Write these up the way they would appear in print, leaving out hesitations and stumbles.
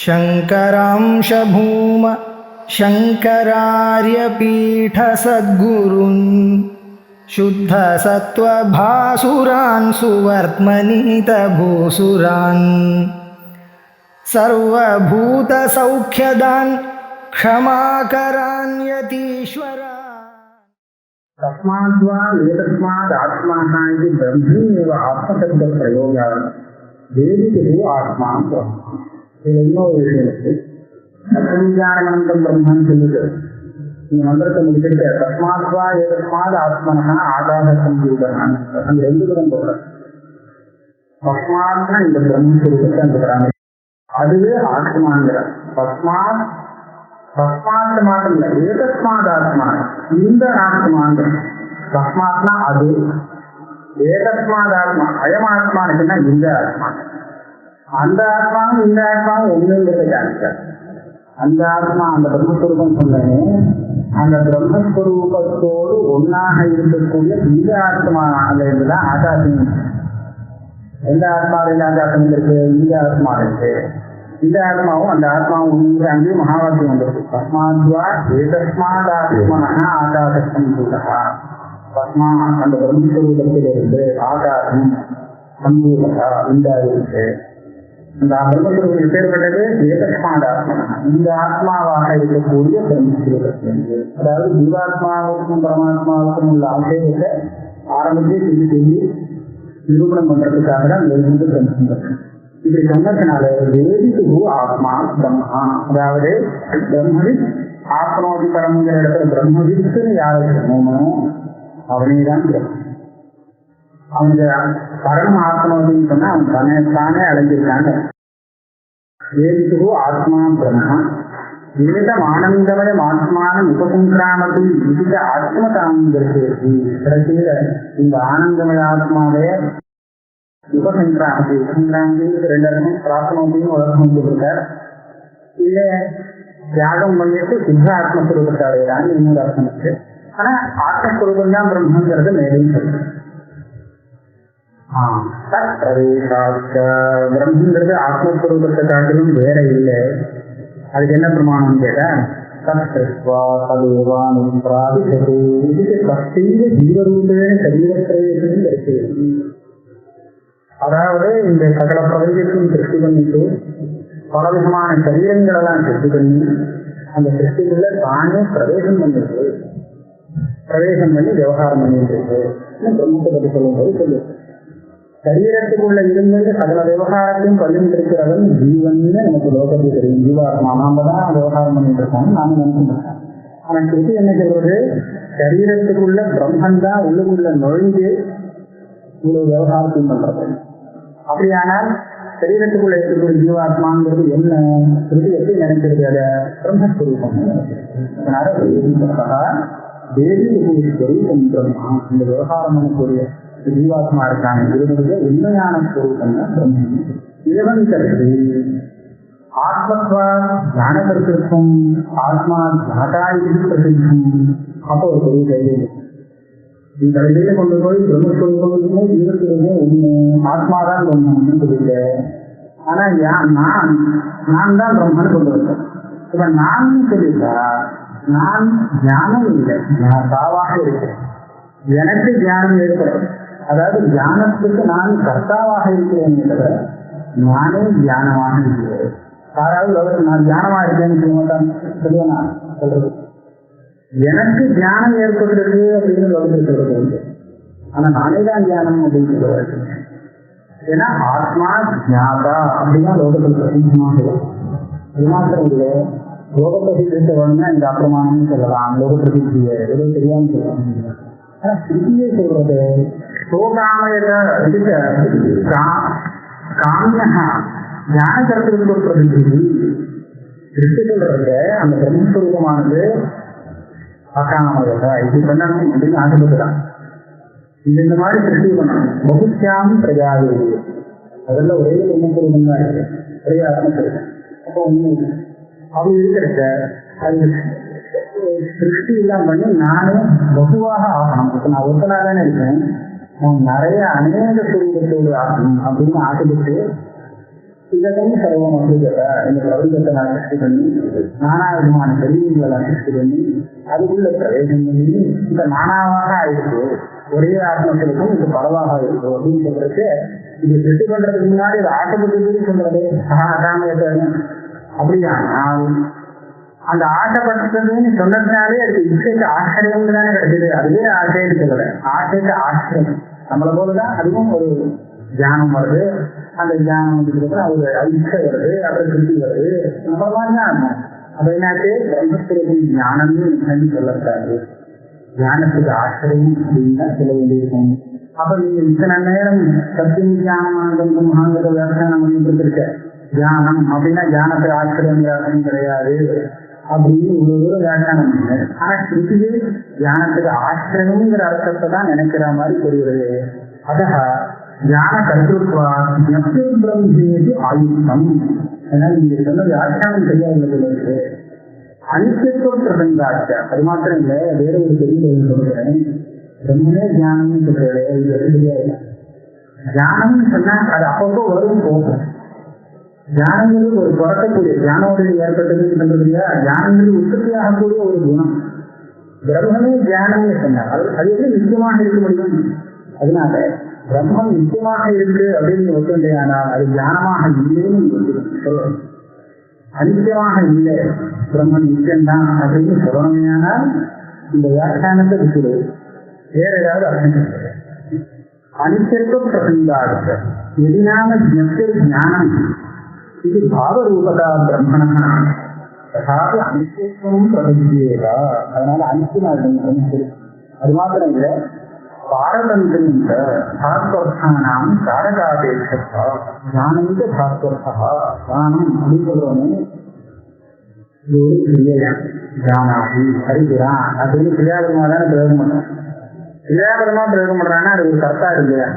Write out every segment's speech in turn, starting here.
शङ्करांश भूम शङ्करार्यपीठसद्गुरून् शुद्धसत्त्वभासुरान् सुवर्त्मनीतभूसुरान् सर्वभूतसौख्यदान् क्षमाकरान् यतीश्वरान्। तस्माद्वा एतस्मादात्मनः इति ब्रह्मैव आत्मशब्दप्रयोगः वेदितुः आत्मा ब्रह्म। इदन्नो विषयस्य तत्त्वज्ञानमनन्तं ब्रह्मन् चेत् ಈ ಮಂತ್ರಕ್ಕೆ ಮುಗಿಸಿದ್ರೆ ತಸ್ಮಾದ್ವಾ ಏತಸ್ಮಾದ್ ಆತ್ಮನಃ ஆகாசசம்பூதः அந்த ரெண்டு பதம் போடுறாங்க. தஸ்மாத்னா இந்த பிரம்மஸ்வரூபத்தை அந்த வராங்க, அதுவே ஆத்மாங்கிற தஸ்மாத் மாத்திரம் இல்லை, ஏதஸ்மாத் ஆத்மா இந்த ஆத்மாங்கிற தஸ்மாத்னா அது, ஏதஸ்மாத் ஆத்மா அயமாத்மானுக்குன்னா இந்த ஆத்மா, அந்த ஆத்மாவும் இந்த ஆத்மாவும் ஒன்றுங்கிறத காமிச்சார். அந்த ஆத்மா அந்த பிரம்மஸ்வரூபம் சொன்னேன், அந்த பிரம்மஸ்வரூபத்தோடு ஒன்னாக இருக்கக்கூடிய இந்த ஆத்மால இருந்துதான் ஆகாசம். எந்த ஆத்மாவில் ஆகாசம் இருக்கு? இந்த ஆத்மா இருக்கு. இந்த ஆத்மாவும் அந்த ஆத்மாவும் ஒன்று, அங்கேயும் மகாவாக்கியம் வந்திருக்கு. தஸ்மாத்வா ஏதஸ்மாதாத்மனः ஆகாசம்பூதः. தஸ்மா அந்த பிரம்மஸ்வரூபத்திலிருந்து ஆகாசம் சம்பூதா உண்டாயிருக்கு. இந்த பிரம்மஸ்வரூபம் எப்பேற்பட்டது? ஏதஸ்மாதாத்மனः இந்த ஆத்மாவாக இருக்கக்கூடிய பிரம்மஸ்வரூபத்திலிருந்து. அதாவது ஜீவாத்மாவுக்கும் பரமாத்மாவுக்கும் உள்ள ஆசையத்தை ஆரம்பித்து சொல்லி நிரூபணம் பண்றதுக்காக தான் இந்த பிரம்மஸ்வரூபம். இப்படி சொன்னதுனால வேதித்து ஆத்மா பிரம்மா, அதாவது பிரம்மவித் ஆத்மாதி பரம்ங்கிற இடத்துல பிரம்மவித்துன்னு யாருக்கு சொன்னோமோ அவனே தான் பிரம்மம். அவங்க பரம் ஆத்மாவின்னு சொன்னா அவன் தானே அடைஞ்சிருக்காங்க. வேதித்து ஆத்மா பிரம்மா வேதம் ஆனந்தமயம் ஆத்மானம் உபசங்கிராமத்தில் விதித்த ஆத்மதாங்கிறது. கடைசியில இந்த ஆனந்தமய ஆத்மாவே உபசங்கிராமதி, உபசங்கிராமதி ரெண்டு அர்த்தம், பிரார்த்தனோத்தையும் உலகம் சொல்லிருக்கார். இல்ல தியாகம் பண்ணிட்டு சித்த ஆத்மஸ்வரூபத்தை அடையிறான்னு இன்னொரு அர்த்தம் இருக்கு. ஆனா ஆத்மஸ்வரூபம் தான் பிரம்மங்கிறது மேலும் சொல்லுது. பிரம்மங்கிறது ஆத்மஸ்வரூபத்தை காட்டிலும் வேற இல்லை. அதுக்கு என்ன பிரமாணம் கேட்டா ஜீவரூபேன சரீரப்பிரவேசம் இருக்கு. அதாவது இந்த சகல பிரபஞ்சத்தையும் சிருஷ்டி பண்ணிட்டு பல விதமான சரீரங்களெல்லாம் சிருஷ்டி பண்ணி அந்த சிருஷ்டிக்குள்ள தானே பிரவேசம் பண்ணிருக்கு, பிரவேசம் பண்ணி விவகாரம் பண்ணிட்டு இருக்கு. பிரம்மத்தை பற்றி சொல்லும்போது சொல்லு, சரீரத்துக்குள்ள இருந்தது சகல விவகாரத்தையும் பண்ணிருக்கிறவன் ஜீவன்னு நமக்கு லோகத்தில் தெரியும். ஜீவாத்மா நாம தான் விவகாரம் பண்ணிட்டு இருக்கோம் நாம நினைச்சுட்டு இருக்கோம். ஆனா திருப்பி என்ன சொல்றது, சரீரத்துக்குள்ள பிரம்மன் தான் உள்ளுக்குள்ள நுழைஞ்சு இவ்வளவு விவகாரத்தையும் பண்றது. அப்படியானால் சரீரத்துக்குள்ள இருக்கக்கூடிய ஜீவாத்மாங்கிறது என்ன திருப்பி எப்படி நினைக்கிறது? அத பிரம்மஸ்வரூபம். அதனால தேவி ஸ்வரூபம் பிரம்மா, இந்த விவகாரம் பண்ணக்கூடிய ஜீவாத்மா இருக்காங்க, இதனுடைய உண்மையான ஸ்வரூபம் தான் பிரம்மம். இவன் கருத்து ஆத்மத்வா ஞானகர்த்திற்கும் ஆத்மா ஜாதாயி பிரசித்தம். அப்போ ஒரு பெரிய கைது இந்த கையில கொண்டு போய் பிரம்மஸ்வரூபங்களுமே ஜீவத்திலுமே ஒண்ணு, ஆத்மாதான் ஒண்ணு சொல்லிங்க. ஆனா நான் தான் பிரம்மன்னு கொண்டு வந்தேன். இப்ப நான் சொல்லிட்டா நான் ஞானம் இல்லை, நான் தாவாக இருக்கிறேன். எனக்கு தியானம் ஏற்படும், அதாவது தியானத்துக்கு நான் கர்த்தாவாக இருக்கிறேன் தவிர நானே தியானமாக இருக்கிறேன். யாராவது அவர் நான் தியானமா இருக்கேன்னு சொல்ல மாட்டான், சொல்லுவேன் நான் சொல்றது. எனக்கு தியானம் ஏற்படுறது அப்படின்னு லோகத்தில் சொல்றது, ஆனா நானே தான் தியானம் அப்படின்னு சொல்லுவாரு. ஏன்னா ஆத்மா ஜாதா அப்படின்னா லோகத்தில் பிரசித்தமாக சொல்லுவோம். அது மாத்திரம் இல்லை, லோக பிரசித்தி சொல்லணும்னா இந்த அப்பிரமாணம்னு சொல்லலாம், லோக பிரசித்திய ஏதோ தெரியாம சொல்லலாம். ஆனா சித்தியை சொல்றது காமியா ஞான கருத்துக்கு ஒரு பிரசித்தி. திருஷ்டி சொல்றது அந்த பிரம்மஸ்வரூபமானது அகாமயத இது பண்ணணும் அப்படின்னு ஆசைப்பட்டுதான் இந்த மாதிரி சிருஷ்டி பண்ணணும். பகுத்தியாம் பிரஜாவே அதெல்லாம் ஒரே பிரம்மஸ்வரூபம் தான் இருக்கு, ஒரே ஆத்மஸ்வரூபம். அப்போ அப்படி இருக்கிறத அது சிருஷ்டி எல்லாம் பண்ணி நானே பகுவாக ஆகணும். இப்ப நான் ஒருத்தனா தானே இருக்கேன், நான் நிறைய அநேக சுரூபத்தோடு ஆகணும் அப்படின்னு ஆசைப்பட்டு இதற்கும் சர்வம் வந்து இந்த பிரபஞ்சத்தை நான் சிருஷ்டி பண்ணி நானா விதமான தெரியங்களை நான் சிருஷ்டி பண்ணி அதுக்குள்ள பிரவேசம் பண்ணி இந்த நானாவாக ஆயிடுச்சு ஒரே ஆத்மத்திற்கும் இது பரவாக இருக்கு அப்படின்னு சொல்றதுக்கு இது சிருஷ்டி பண்றதுக்கு முன்னாடி இது ஆசைப்பட்டு சொல்றது அப்படியா அந்த ஆசைப்பட்டதுன்னு சொன்னதுனாலே அதுக்கு இசைக்கு ஆச்சரியம் தானே கிடைச்சது. அதுவே ஆசைன்னு சொல்லல, ஆசைக்கு ஆச்சரியம். நம்மளை போலதான் அதுவும் ஒரு தியானம் வருது. அந்த தியானம் வந்து ஒரு இச்சை வருது, அப்புறம் திருப்தி வருது. நம்ம மாதிரிதான் இருக்கும். அப்ப என்னாச்சு பிரம்மஸ்வரூபி ஞானம்னு சொல்லக்கூடாது, தியானத்துக்கு ஆச்சரியம் அப்படின்னு தான் சொல்ல வேண்டியிருக்கும். அப்ப நீங்க இத்தனை நேரம் சத்தியம் தியானம் மகாங்கிற வியாக்கியானம் பண்ணிட்டு இருக்க தியானம் அப்படின்னா தியானத்துக்கு ஆச்சரியம் கிடையாது அப்படின்னு இவ்வளவு தூரம் வியாக்கியானம் பண்ணு. ஆனா திருப்தியே தியானத்துக்கு ஆச்சரியங்கிற அர்த்தத்தை தான் நினைக்கிற மாதிரி புரியுது. அத தியான கருத்துவா பிரம்மேது ஆயுத்தம். அதனால நீங்க சொன்ன வியாக்கியானம் செய்யாது அனித்தியத்துவம் பிரசங்காச்ச. அது மாத்திரம் இல்லை, வேற ஒரு பெரிய சொல்றேன். பிரம்மே தியானம்னு சொல்றேன். இது தெரியாது. தியானம்னு சொன்னா அது அப்பப்போ வரும் போகும். தியானங்கிறது ஒரு பிறக்கக்கூடிய தியானோடைய ஏற்பட்டதுன்னு சொல்றது இல்லையா, தியானங்கிறது உற்பத்தி ஆகக்கூடிய ஒரு குணம். பிரம்மமே தியானம்னு சொன்னார். அது எப்படி நிச்சயமாக இருக்க முடியும்? அதனால பிரம்மம் நிச்சயமாக இருக்கு அப்படின்னு ஒத்துண்டையானால் அது தியானமாக இல்லைன்னு சொல்லணும். அனித்தியமாக இல்லை, பிரம்மன் நிச்சயம்தான் அப்படின்னு சொல்லணுமையானால் இந்த வியாக்கியானத்தை விட்டுடு, வேற ஏதாவது அர்த்தம் சொல்றது. அனித்தியத்துவம் பிரசங்கார்த்த எதினாம ஞானம் இது பாவரூபதா பிரம்மணா ததாபி அனித்தியத்துவம் பிரபஞ்சேதா. அதனால அனித்தியமா இருக்கு. அது மாத்திரம் இல்லை, பாரதந்திரம் பாஸ்வர்த்தானாம் காரகாபேட்சா ஞானந்த பாஸ்வர்த்தா. ஞானம் அப்படின்னு சொல்றோமே, இது ஒரு கிரியா. ஜானாதி அறிகிறான் அப்படின்னு கிரியாபரமா தானே பிரயோகம் பண்றோம். கிரியாபரமா பிரயோகம் பண்றான்னா அது ஒரு கர்த்தா இல்லையா?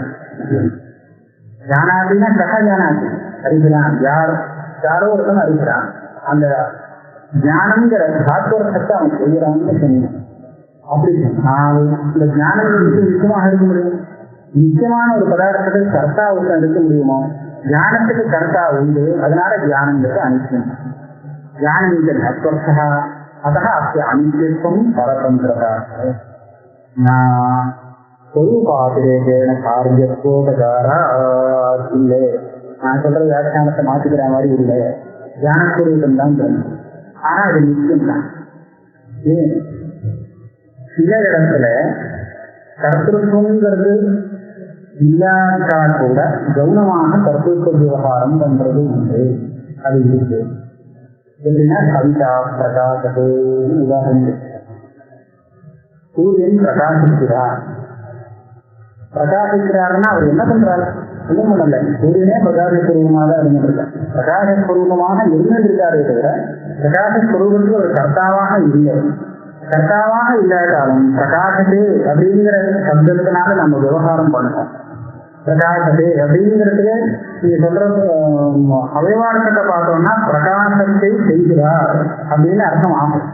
ஜானாதினா சக ஜானாதி அறிகிறான், யாரோ ஒருத்தன் அறிகிறான். அந்த ஞானம்ங்கிற பாஸ்வர்த்தத்தை அவன் செய்யறான்னு சொன்னான். அப்படி சொன்னால் இந்த ஞானம் நிச்சயமாக இருக்க முடியும். நிச்சயமான ஒரு பதார்த்தத்தை கர்த்தாவுக்கு எடுக்க முடியுமோ? ஞானத்துக்கு கர்த்தா உண்டு, அதனால தியானங்கிறது அனித்தியம். தியானங்க நஸ்வர்த்தா அத அஸ்ய அனித்தியத்துவம் பரதந்திரதா சொரூபாதிரேகேன காரியத்துவோபகாரா இல்லை. நான் சொல்ற வியாக்கியானத்தை மாத்திக்கிற மாதிரி இல்லை, தியானஸ்வரூபம் தான் தோணும். ஆனா அது நிச்சயம் தான். ஏன் சில இடத்துல கர்த்தத்துவங்கிறது இல்லாட்டால் கூட கவுனமாக கர்த்தத்துவ விவகாரம் பண்றது உண்டு. அது இருக்கு. எப்படின்னா கவிதா பிரகாசத்து உதாரணம். சூரியன் பிரகாசிக்கிறார். பிரகாசிக்கிறாருன்னா அவர் என்ன பண்றாரு? ஒன்றும் பண்ணல. சூரியனே பிரகாசஸ்வரூபமாக தான் இருந்திருக்கார். பிரகாசஸ்வரூபமாக இருந்திருக்காரே தவிர பிரகாசஸ்வரூபத்துக்கு ஒரு கர்த்தாவாக இல்லை. கர்த்தாவாக இல்லாட்டாலும் பிரகாசத்தே அப்படிங்கிற சப்தத்தினால நம்ம விவகாரம் பண்ணுவோம். பிரகாசத்தே அப்படிங்கிறதுக்கு நீங்க சொல்ற அவயவார்த்தத்தை பார்த்தோம்னா பிரகாசத்தை செய்கிறார் அப்படின்னு அர்த்தம் ஆகும்.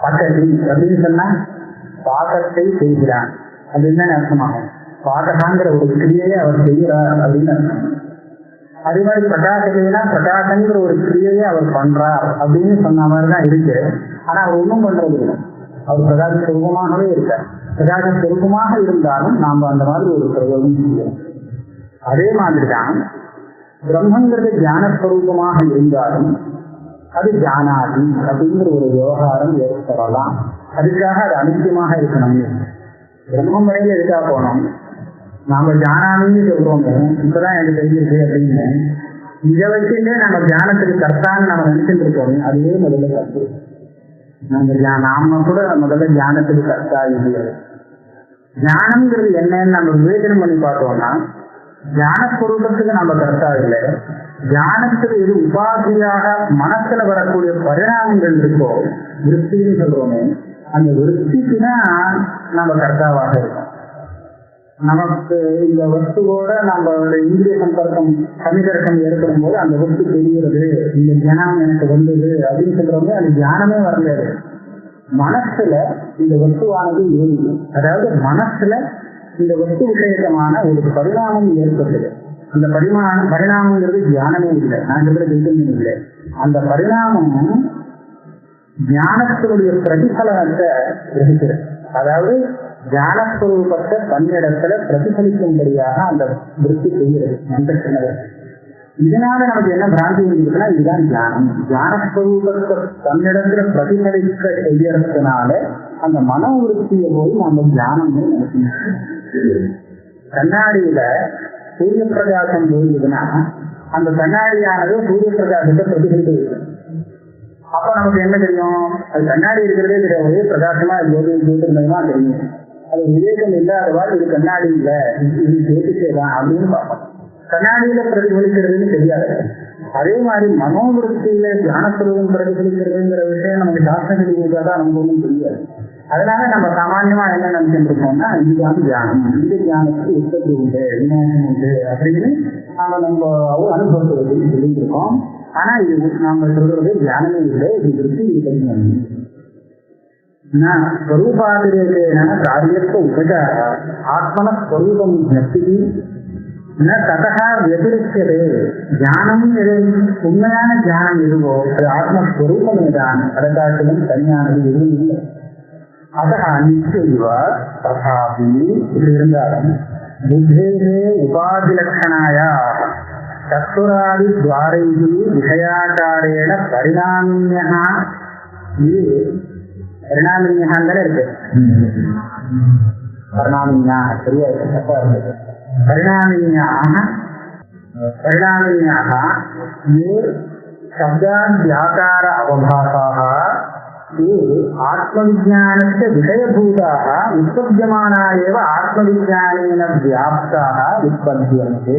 பக்கத்தி அப்படின்னு சொன்னா பாகத்தை செய்கிறான் அப்படின்னு தான் அர்த்தமாகும். பாகசாங்கிற ஒரு கிரியையை அவர் செய்கிறார் அப்படின்னு அர்த்தம். அதே மாதிரி பிரகாசத்தைனா பிரகாசங்கிற ஒரு கிரியையை அவர் பண்றார் அப்படின்னு சொன்ன மாதிரிதான் இருக்கு. ஆனா அவர் ஒன்றும் பண்றது இல்லை. அவர் பிரகாச சுரூபமாகவே இருக்கார். பிரகாச சுரூபமாக இருந்தாலும் நாம அந்த மாதிரி ஒரு பிரயோகம் செய்யணும். அதே மாதிரிதான் பிரம்மங்கிறது தியானஸ்வரூபமாக இருந்தாலும் அது ஜானாதி அப்படிங்கிற ஒரு விவகாரம் ஏற்படலாம். அதுக்காக அது அனித்தியமாக இருக்கணும். பிரம்மம் வரையில எதுக்காக போனோம்? நாம ஜானாமின்னு சொல்றோங்க, இப்பதான் எனக்கு தெரிஞ்சிருக்கு அப்படின்னு இதை வச்சுட்டு நம்ம தியானத்துக்கு கர்த்தான்னு நம்ம நினைச்சுட்டு இருக்கோம். அதுவே முதல்ல கருத்து. நாம கூட முதல்ல தியானத்துக்கு கர்த்தா இல்லை. தியானம்ங்கிறது என்னன்னு நம்ம விவேச்சனம் பண்ணி பார்த்தோம்னா தியானஸ்வரூபத்துக்கு நம்ம கர்த்தா இல்லை. தியானத்துக்கு எது உபாதியாக மனசுல வரக்கூடிய பரிணாமங்கள் இருக்கோ, விருத்தின்னு சொல்றோமே, அந்த விருத்திக்கு தான் நம்ம கர்த்தாவாக இருக்கோம். நமக்கு இந்த வஸ்துவோட நம்மளோட இந்திரிய சம்பர்க்கம் சமிதர்க்கம் ஏற்படும் போது அந்த வஸ்து தெரிகிறது, இந்த தியானம் எனக்கு வந்தது அப்படின்னு சொல்றவங்க அது தியானமே வரலையாது. மனசுல இந்த வஸ்துவானது ஏறிது, அதாவது மனசுல இந்த வஸ்து விஷயமான ஒரு பரிணாமம் ஏற்பட்டது. அந்த பரிணாமங்கிறது தியானமே இல்லை, நான் சொல்ற சைத்தன்யம் இல்லை. அந்த பரிணாமம் ஞானத்தினுடைய பிரதிபலனத்தை கிரகிக்கிறது. அதாவது ஞானஸ்வரூபத்தை தன்னிடத்துல பிரதிபலிக்கும்படியாக அந்த விருத்தி செய்கிறது மந்திரத்தினர். இதனால நமக்கு என்ன பிராந்தி இருக்குன்னா, இதுதான் தியானம். ஞானஸ்வரூபத்தை தன்னிடத்துல பிரதிபலிக்க செய்யறதுனால அந்த மனோவிருத்தியை போய் நம்ம தியானம்னு நினைக்கணும். கண்ணாடியில சூரிய பிரகாசம் போயிருதுன்னா அந்த கண்ணாடியானது சூரிய பிரகாசத்தை பிரதிபலித்து, அப்ப நமக்கு என்ன தெரியும்? அது கண்ணாடி இருக்கிறதே தெரியும், ஒரே பிரகாசமா ஜோதிர்மயமா தெரியும். அது விவேகம் இல்லாதவாறு இது கண்ணாடி இல்ல, இது ஜோதிஷேதான் அப்படின்னு பார்ப்போம். கண்ணாடியில பிரதிபலிக்கிறதுன்னு தெரியாது. அதே மாதிரி மனோவிருத்தியில தியானஸ்வரூபம் பிரதிபலிக்கிறதுங்கிற விஷயம் நமக்கு சாஸ்திரதான் நமக்கு ஒன்றும் தெரியாது. அதனால நம்ம சாமான்யமா என்ன நினைச்சுட்டு இருக்கோம்னா, இதுதான் தியானம், இந்த தியானத்துக்கு உற்பத்தி உண்டு, விநாயகம் உண்டு அப்படின்னு நம்ம அனுபவத்தை வச்சு சொல்லிட்டு இருக்கோம். ஆனா இது நாம சொல்றது தியானமே இல்லை, இது விருத்தி இது ஸ்வரூபாதிரேன காரியத்தை உபச்சார ஆத்மன ஸ்வரூபம் ஜப்தி ததா வதிரிச்சதே. தியானம் எது, உண்மையான தியானம் எதுவோ அது ஆத்மஸ்வரூபமே தான், அதை காட்டிலும் தனியானது எதுவும் இல்லை. அத நிச்சயவ ததாபி இப்படி இருந்தாலும் புத்தேகே உபாதிலட்சணாய சத்துராதி துவாரைகி விஷயாச்சாரேண பரிணாமியா. இது பரிணாமியான்னு இருக்கு, பரிணாமியா சரியா இருக்கு, தப்பா இருக்கு. परिणामिन्याः ये शब्दाद्व्याकार अवभासाः ते आत्मविज्ञानस्य विषयभूताः उत्पद्यमाना एव आत्मविज्ञानेन व्याप्ताः उत्पद्यन्ते.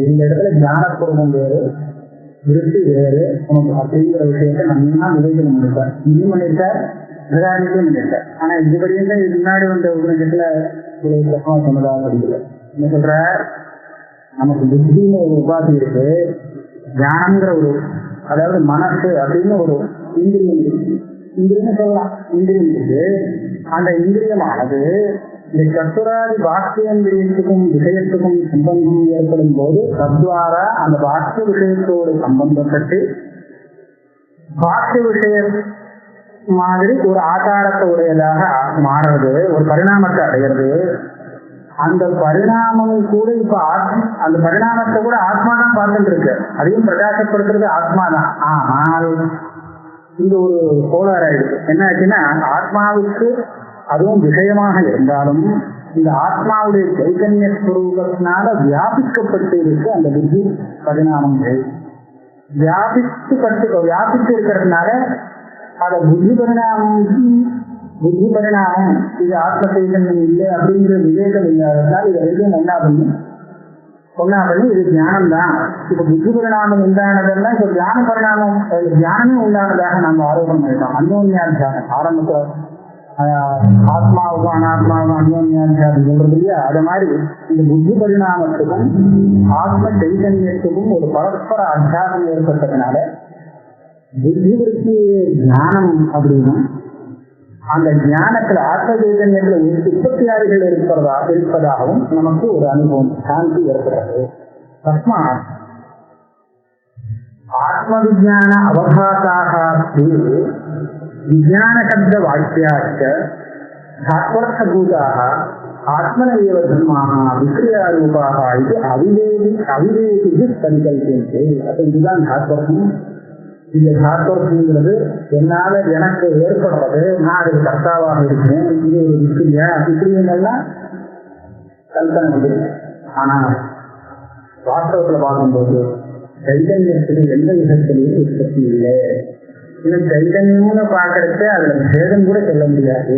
இந்த இடத்துல ஞானஸ்வரூபம் வேறு, விருத்தி வேறு, நமக்கு அப்படிங்கிற விஷயத்தை நல்லா விவேகம் பண்ணிருக்கார். இன்னும் பண்ணிருக்கார், விதானிக்கும் பண்ணிருக்கார். ஆனா இதுபடியும் தான் இது முன்னாடி வந்த உபநிஷத்துல ஒரு பிரசவம் சொன்னதாக படிக்கல. என்ன சொல்ற, நமக்கு புத்தின்னு ஒரு உபாதி இருக்கு, ஞானம்ங்கிற ஒரு, அதாவது மனசு அப்படின்னு ஒரு இந்திரியம் இருக்கு, இந்திரியம் சொல்லலாம், இந்திரியம் இருக்கு. அந்த இந்திரியமானது இந்த சத்துராதி பாக்கியந்திரியத்துக்கும் விஷயத்துக்கும் சம்பந்தம் ஏற்படும் போது தத்வாரா அந்த பாக்கிய விஷயத்தோடு சம்பந்தப்பட்டு பாக்கிய விஷய மாதிரி ஒரு ஆகாரத்தை உடையதாக மாறுறது, ஒரு பரிணாமத்தை அடைகிறது. அந்த பரிணாமம் கூட இப்ப அந்த பரிணாமத்தை கூட ஆத்மா தான் பார்த்துட்டு இருக்கு, அதையும் பிரகாசப்படுத்துறது ஆத்மா தான். ஆனால் இந்த ஒரு கோளாறு ஆயிடுச்சு. என்ன ஆச்சுன்னா, ஆத்மாவுக்கு அதுவும் விஷயமாக இருந்தாலும் இந்த ஆத்மாவுடைய சைத்தன்ய ஸ்வரூபத்தினால வியாபிக்கப்பட்டு இருக்கு அந்த புத்தி பரிணாமங்கள். வியாபித்து இருக்கிறதுனால அத புத்தி பரிணாமம் இது ஆத்ம சைதன்யம் இல்லை அப்படிங்கிற விவேகம் இல்லாததால் இது ரெண்டும் ஒன்னா பண்ணி இது ஞானம் தான். இப்ப புத்தி பரிணாமம் உண்டானதெல்லாம் இப்ப தியான பரிணாமம், தியானமே உண்டானதாக நம்ம ஆரோபணம் பண்ணிட்டோம். அந்யோன்யாத்தியானம் ஆரம்பத்துல ஆத்மாவுக்கும் அனாத்மாவுக்கும் அந்யோன்யாத்தியானம் சொல்றது இல்லையா, அது மாதிரி இந்த புத்தி பரிணாமத்துக்கும் ஆத்ம சைதன்யத்துக்கும் ஒரு பரஸ்பர அத்தியாசம் ஏற்பட்டதுனால புத்தி விருத்தி ஞானம் அப்படின்னும் அந்த ஞானத்துல ஆத்ம சைதன்யத்துல உற்பத்தியாளர்கள் இருப்பதாகவும் நமக்கு ஒரு அனுபவம் சாந்தி ஏற்படுறது. தஸ்மா ஆத்ம விஜான அவகாசாக விஜான சப்த வாக்கியாச்ச தாத்வர்த்தபூதாக ஆத்மன ஏவ தர்மாக விக்ரியாரூபாக இது அவிவேகி பரிகல்பியந்தே. அப்ப இதுதான் தாத்வர்த்தம். இந்த தாத்வர்த்தங்கிறது என்னால எனக்கு ஏற்படுறது, நான் அதுக்கு கர்த்தாவாக இருக்கேன், இது ஒரு விக்ரியா விக்ரியங்கள்லாம் கல்பனை வந்துருக்கு. ஆனா வாஸ்தவத்துல பார்க்கும்போது சைதன்யத்துக்கு எந்த விதத்திலையும் உற்பத்தி இல்லை. இது சைதன்யம்னு பார்க்கறதுக்கு அதுல சேதம் கூட சொல்ல முடியாது.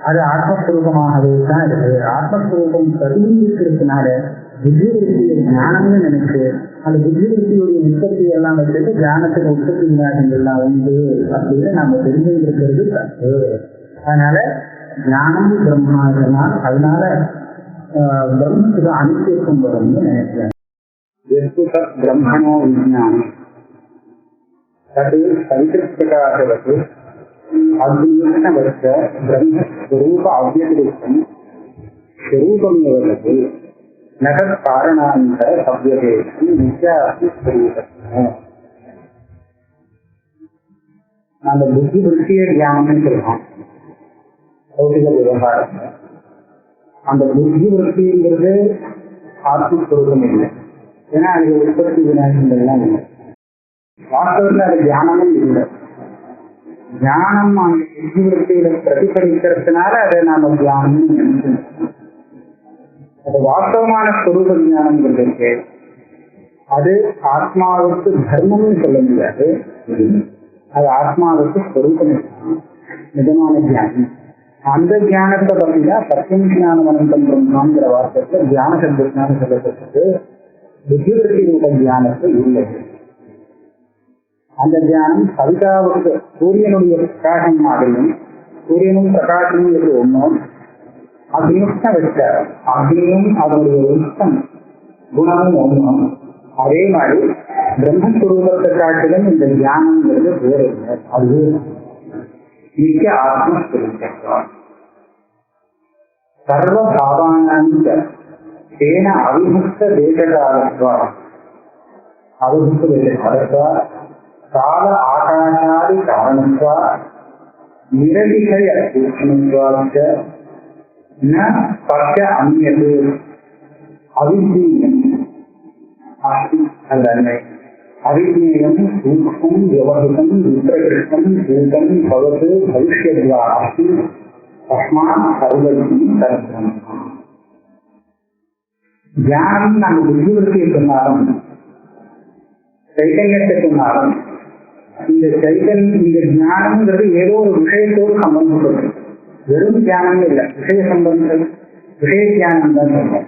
அது ஆத்மஸ்வரூபமாகவே தான் இருக்கு. ஆத்மஸ்வரூபம் பிரதிபிம்பிக்கிறதுனால புத்தி விருத்தியை ஞானம்னு நினைச்சு அந்த புத்தி விருத்தியுடைய உற்பத்தி எல்லாம் வச்சுட்டு ஞானத்துக்கு உற்பத்தி விநாயகங்கள்லாம் உண்டு அப்படின்னு நம்ம தெரிஞ்சுக்கிறது தப்பு. அதனால ஞானம் பிரம்மாதான். அதனால பிரம்மத்துக்கு அனுப்பியிருக்கும் வரும்னு நினைக்கிறேன். பிரம்மணோ விஜானம் तत् पवित्रप्रकाशवत् अज्ञानवश्च ब्रह्मस्वरूप अव्यतिरिक्तं स्वरूपमेव तत् நகத் காரணாந்தர சவ்யதேசி வித்யாசி ஸ்வரூபம். அந்த புத்தி விருத்திய தியானம்னு சொல்றோம் பௌதிக விவகாரம். அந்த புத்தி விருத்திங்கிறது ஆத்மஸ்வரூபம் இல்லை, ஏன்னா அதுக்கு உற்பத்தி விநாயகங்கள்லாம் இல்லை. வாஸ்தவத்தில் அது தியானமும் இல்லை. தியானம் அந்த புத்தி விருத்தியில பிரதிபலிக்கிறதுனால அதை நாம தியானம் நினைக்கணும். அது வாஸ்தவமான ஸ்வரூப ஞானம்ங்கிறது அது ஆத்மாவுக்கு தர்மம்னு சொல்ல முடியாது, அது ஆத்மாவுக்கு ஸ்வரூபம் நிஜமான தியானம். அந்த தியானத்தை பத்திதான் சத்தியம் ஞானம் அனந்தம் பிரம்மாங்கிற வார்த்தையில தியான சப்தத்தினால சொல்லப்பட்டது. புத்திவிருத்தி ரூப தியானத்தை உள்ளது. அந்த தியானம் கவிதாவுக்கு சூரியனுடைய பிரகாசம் மாதிரியும் சூரியனும் பிரகாசமும் இது ஒன்றும் அக்னியுக்த வச்சார். அக்னியும் அதனுடைய உஷ்டம் குணமும் ஒன்றும். அதே மாதிரி பிரம்மஸ்வரூபத்தை காட்டிலும் இந்த தியானம்ங்கிறது வேறு இல்லை. அது நித்திய ஆத்மஸ்வரூபம். சர்வ பாவானாந்த தேன அவிமுக்த தேசகாலத்வா அவிமுக்த தேசகாலத்வா கால ஆகாசாதி காரணத்வா நிரதிகய சூக்ஷ்மத்வாச்ச ந பக்ய அந்யது அவிஜ்ஞேயம் அஸ்தி. அல்ல அவிஜ்ஞேயம் சூக்ஷ்மம் வியவஹிதம் விப்ரகிருஷ்டம் பூதம் பவது பவிஷ்யத்வா அஸ்தி தஸ்மாத் சர்வஜ்ஞ தர்மம். தியானம் நாங்கள் புத்திவிருத்தியை சொன்னாலும் சைத்தன்யத்தை சொன்னாலும் இந்த ஞானம்ங்கிறது ஏதோ ஒரு விஷயத்தோடு சம்பந்தப்பட்டது. வெறும் தியானம் இல்லை, விஷய சம்பந்தம், விஷய தியானம் தான் சொல்றோம்.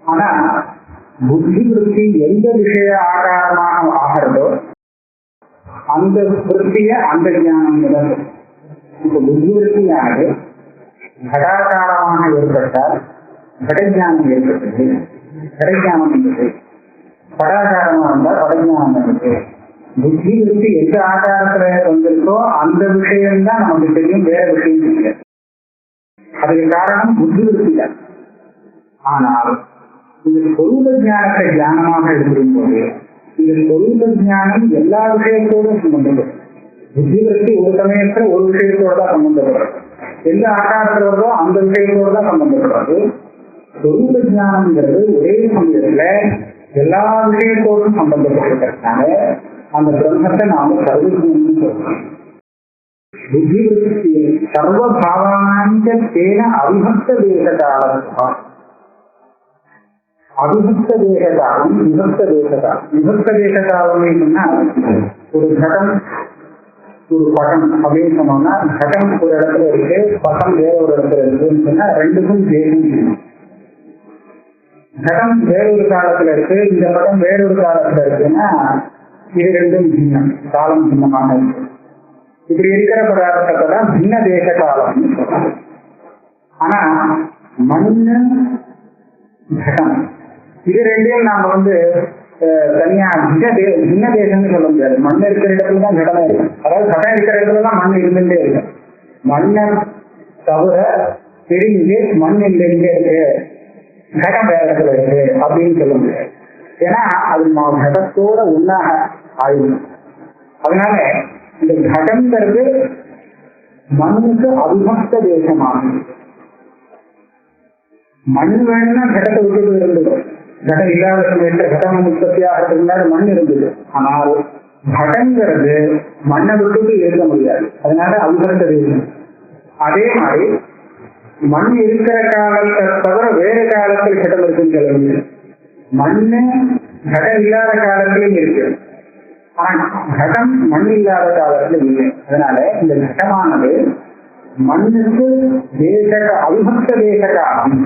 ஆனா புத்தி விருத்தி எந்த விஷய ஆகாரமாக ஆகிறதோ அந்த விருத்திய அந்த தியானம் தான். இப்ப புத்தி விருத்தியானது கடாகாரமாக ஏற்பட்டால் கடஜானம் ஏற்பட்டது, கடஜானம் என்பது படாகாரமாக இருந்தால் படஜானம் என்பது. புத்தி விருத்தி எந்த ஆகாரத்துல வந்திருக்கோ அந்த விஷயம்தான் நமக்கு தெரியும், வேற விஷயம் இல்லை. அதுக்கு காரணம் புத்தி விருத்தி தான். ஆனால் இந்த சொரூப ஞானத்தை தியானமாக எடுக்கும் போது இந்த சொரூப ஞானம் எல்லா விஷயத்தோடும் சம்பந்தப்படும். புத்தி விருத்தி ஒரு சமயத்துல ஒரு விஷயத்தோடு தான் சம்பந்தப்படுறது, எந்த ஆகாரத்தில் வருதோ அந்த விஷயத்தோடு தான் சம்பந்தப்படுறது. சொரூப ஞானம்ங்கிறது ஒரே சமயத்துல எல்லா விஷயத்தோடும் சம்பந்தப்பட்டிருக்கிறதுனால அந்த பிரம்மத்தை நாம சர்வஜ்ஞன்னு சொல்றோம். புத்தி விருத்தி சர்வ பாவானாஞ்ச தேன அவிபக்த தேசகாலத்வா. அவிபக்த தேசகாலம் விபக்த தேசகாலம். விபக்த தேசகாலம் சொன்னா ஒரு கடம் ஒரு படம் அப்படின்னு சொன்னோம்னா கடம் ஒரு இடத்துல இருக்கு, படம் வேற ஒரு இடத்துல இருக்குன்னு சொன்னா ரெண்டுக்கும் தேசம். கடம் வேறொரு காலத்துல இருக்கு, இந்த படம் வேறொரு காலத்துல இருக்குன்னா இது ரெண்டும் சின்னம், காலம் சின்னமாக இருக்கு. இப்படி இருக்கிற பதார்த்தத்தை தான் பின்ன தேச காலம் சொல்றாங்க. ஆனா மண்ணு கடம் இது ரெண்டையும் நாம தனியா பின்ன தேசம்னு சொல்ல முடியாது. மண் இருக்கிற இடத்துல தான் கடமை இருக்கு, அதாவது கடம் இருக்கிற இடத்துல தான் மண் இருந்துட்டே இருக்கு. மண்ணை தவிர தெரிஞ்சு மண் இல்லைங்க இருக்கு, கடம் வேற இடத்துல இருக்கு அப்படின்னு சொல்ல முடியாது. ஏன்னா அது கடத்தோட ஒன்னாக ஆயிடும். அதனால இந்த கடங்கிறது மண்ணுக்கு அவிபக்த தேசமாகும். மண் வேணும்னா கடத்தை விட்டு இருந்தது, கடம் இல்லாத சமயத்துல கடம் உற்பத்தியாக இருந்தாலும் மண் இருந்தது. ஆனால் கடங்கிறது மண்ணை விட்டு இருக்க முடியாது, அதனால அவிபக்த தேசம். அதே மாதிரி மண் இருக்கிற காலத்தை தவிர வேறு காலத்தில் கடம் இருக்குன்னு சொல்ல முடியாது. மண்ணு கடம் இல்லாத காலத்திலும் இருக்கு, ஆனா கடம் மண் இல்லாத காலத்துல இல்லை. அதனால இந்த கடமானது மண்ணுக்கு அவிபக்த தேச காலம்,